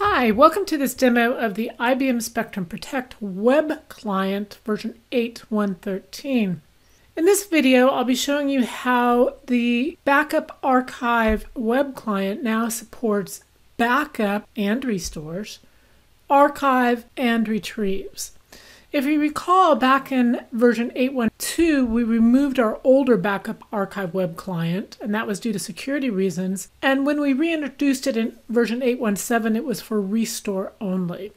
Hi, welcome to this demo of the IBM Spectrum Protect web client version 8.1.13. In this video, I'll be showing you how the Backup Archive web client now supports backup and restores, archive and retrieves. If you recall, back in version 8.1.2, we removed our older Backup Archive web client, and that was due to security reasons. And when we reintroduced it in version 8.1.7, it was for restore only.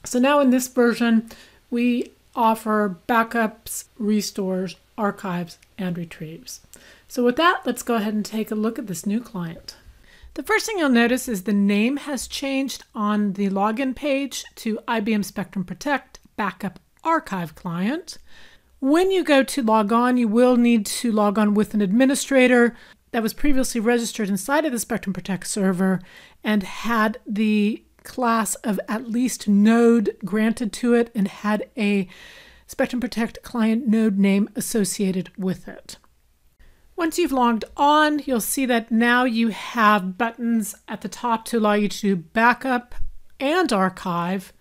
So now in this version, we offer backups, restores, archives, and retrieves. So with that, let's go ahead and take a look at this new client. The first thing you'll notice is the name has changed on the login page to IBM Spectrum Protect Backup Archive Client. When you go to log on, you will need to log on with an administrator that was previously registered inside of the Spectrum Protect server and had the class of at least node granted to it and had a Spectrum Protect client node name associated with it. Once you've logged on, you'll see that now you have buttons at the top to allow you to do backup and archive,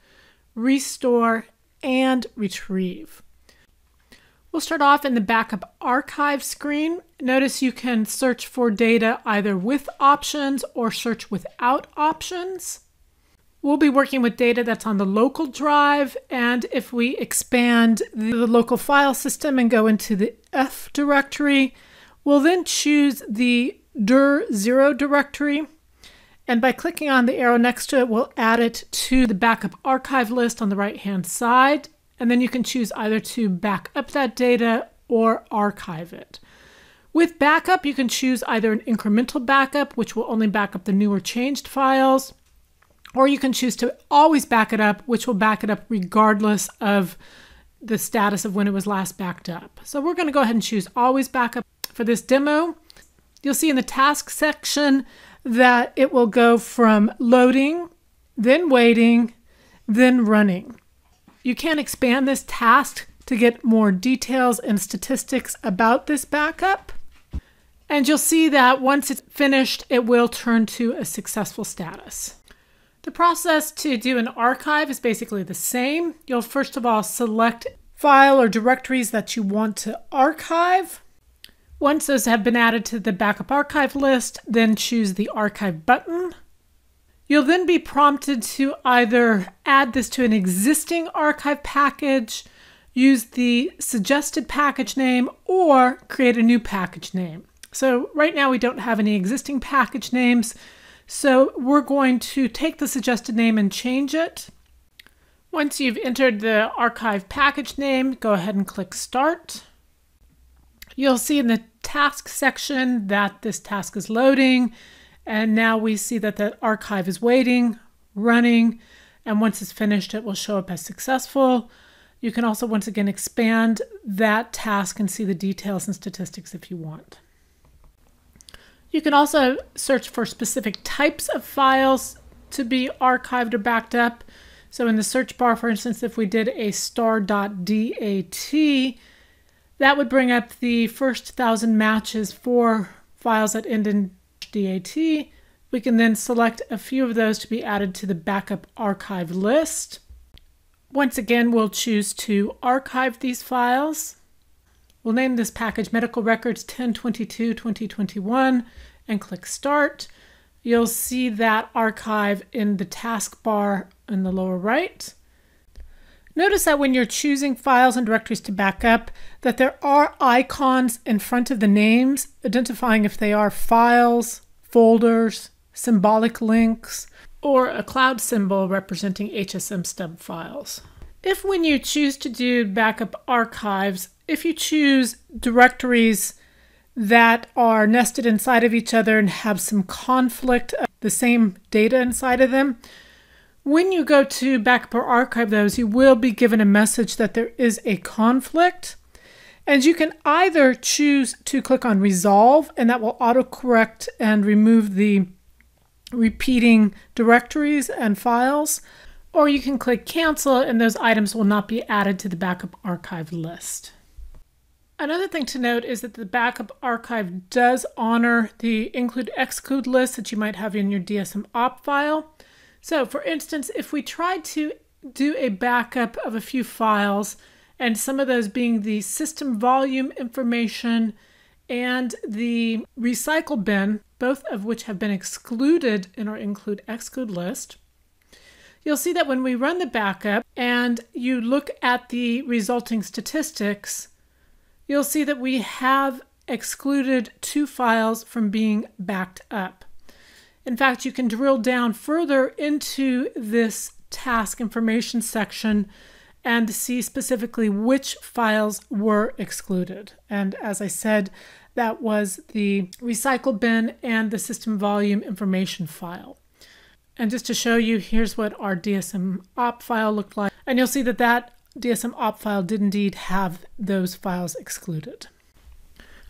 restore, and retrieve. We'll start off in the backup archive screen. Notice you can search for data either with options or search without options. We'll be working with data that's on the local drive, and if we expand the local file system and go into the F directory, we'll then choose the dir0 directory. And by clicking on the arrow next to it, we'll add it to the backup archive list on the right-hand side. And then you can choose either to back up that data or archive it. With backup, you can choose either an incremental backup, which will only back up the new or changed files, or you can choose to always back it up, which will back it up regardless of the status of when it was last backed up. So we're going to go ahead and choose always backup for this demo. You'll see in the task section that it will go from loading, then waiting, then running. You can expand this task to get more details and statistics about this backup. And you'll see that once it's finished, it will turn to a successful status. The process to do an archive is basically the same. You'll first of all select file or directories that you want to archive. Once those have been added to the backup archive list, then choose the archive button. You'll then be prompted to either add this to an existing archive package, use the suggested package name, or create a new package name. So right now we don't have any existing package names, so we're going to take the suggested name and change it. Once you've entered the archive package name, go ahead and click Start. You'll see in the task section that this task is loading, and now we see that the archive is waiting, running, and once it's finished, it will show up as successful. You can also once again expand that task and see the details and statistics if you want. You can also search for specific types of files to be archived or backed up. So in the search bar, for instance, if we did a star.dat, that would bring up the first 1,000 matches for files that end in .dat. We can then select a few of those to be added to the backup archive list. Once again, we'll choose to archive these files. We'll name this package Medical Records 10/22/2021 and click Start. You'll see that archive in the taskbar in the lower right. Notice that when you're choosing files and directories to back up, that there are icons in front of the names identifying if they are files, folders, symbolic links, or a cloud symbol representing HSM stub files. If when you choose to do backup archives, if you choose directories that are nested inside of each other and have some conflict of the same data inside of them, when you go to backup or archive those, you will be given a message that there is a conflict. And you can either choose to click on Resolve, and that will autocorrect and remove the repeating directories and files, or you can click Cancel, and those items will not be added to the backup archive list. Another thing to note is that the backup archive does honor the include exclude list that you might have in your DSM op file. So for instance, if we tried to do a backup of a few files, and some of those being the system volume information and the recycle bin, both of which have been excluded in our include/exclude list, you'll see that when we run the backup and you look at the resulting statistics, you'll see that we have excluded 2 files from being backed up. In fact, you can drill down further into this task information section and see specifically which files were excluded. And as I said, that was the recycle bin and the system volume information file. And just to show you, here's what our DSM op file looked like. And you'll see that that DSM op file did indeed have those files excluded.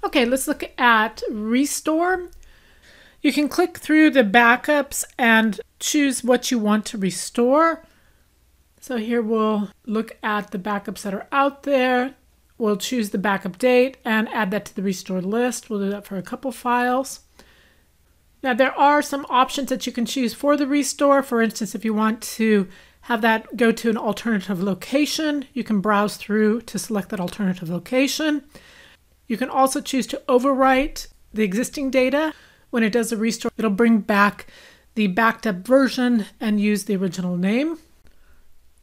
Okay, let's look at restore. You can click through the backups and choose what you want to restore. So here we'll look at the backups that are out there. We'll choose the backup date and add that to the restore list. We'll do that for a couple files. Now there are some options that you can choose for the restore. For instance, if you want to have that go to an alternative location, you can browse through to select that alternative location. You can also choose to overwrite the existing data. When it does the restore, it'll bring back the backed up version and use the original name.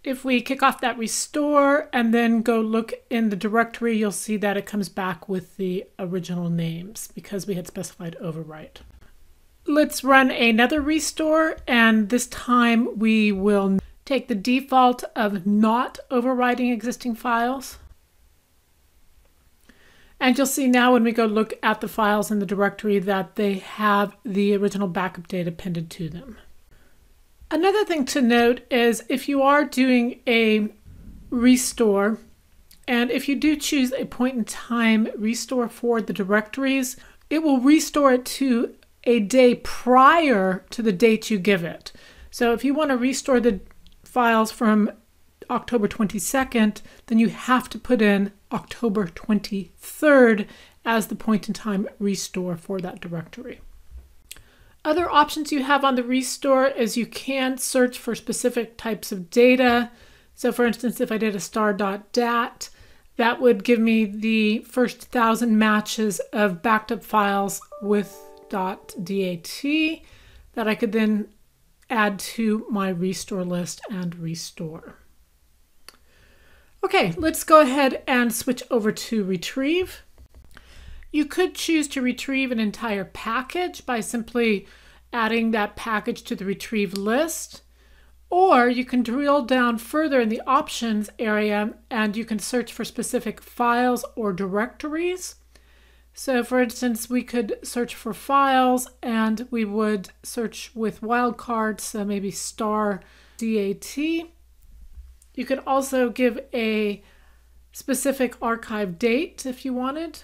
If we kick off that restore and then go look in the directory, you'll see that it comes back with the original names because we had specified overwrite. Let's run another restore, and this time we will take the default of not overwriting existing files. And you'll see now when we go look at the files in the directory that they have the original backup data appended to them. Another thing to note is if you are doing a restore, and if you do choose a point in time restore for the directories, it will restore it to a day prior to the date you give it. So if you want to restore the files from October 22nd, then you have to put in October 23rd as the point in time restore for that directory. Other options you have on the restore is you can search for specific types of data. So for instance, if I did a star.dat, that would give me the first 1,000 matches of backed up files with .dat that I could then add to my restore list and restore. Okay, let's go ahead and switch over to retrieve. You could choose to retrieve an entire package by simply adding that package to the retrieve list, or you can drill down further in the options area and you can search for specific files or directories. So for instance, we could search for files and we would search with wildcards, so maybe star.dat. You could also give a specific archive date if you wanted.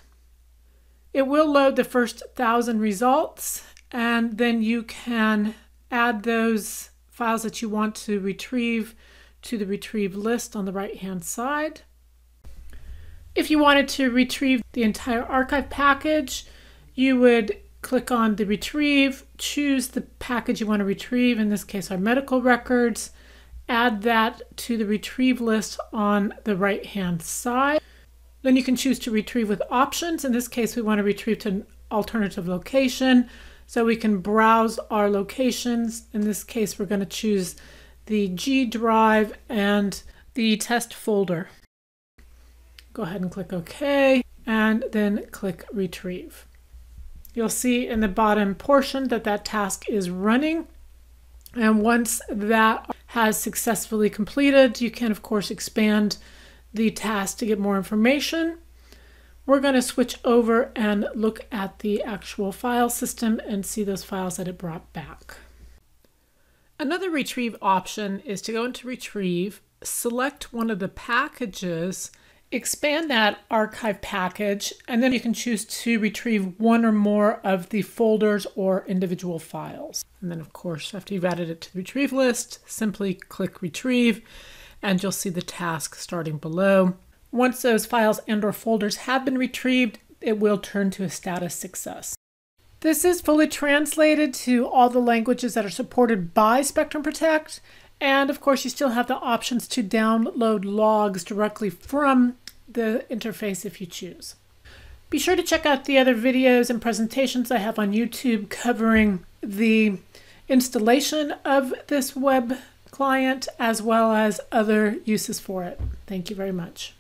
It will load the first 1,000 results, and then you can add those files that you want to retrieve to the retrieve list on the right-hand side. If you wanted to retrieve the entire archive package, you would click on the retrieve, choose the package you want to retrieve, in this case our medical records, add that to the retrieve list on the right-hand side. Then you can choose to retrieve with options. In this case, we want to retrieve to an alternative location. So we can browse our locations. In this case, we're going to choose the G drive and the test folder. Go ahead and click OK, and then click retrieve. You'll see in the bottom portion that that task is running. And once that has successfully completed, you can of course expand the task to get more information. We're going to switch over and look at the actual file system and see those files that it brought back. Another retrieve option is to go into retrieve, select one of the packages, expand that archive package, and then you can choose to retrieve one or more of the folders or individual files. And then of course, after you've added it to the retrieve list, simply click retrieve and you'll see the task starting below. Once those files and or folders have been retrieved, it will turn to a status success. This is fully translated to all the languages that are supported by Spectrum Protect. And of course, you still have the options to download logs directly from the interface if you choose. Be sure to check out the other videos and presentations I have on YouTube covering the installation of this web client as well as other uses for it. Thank you very much.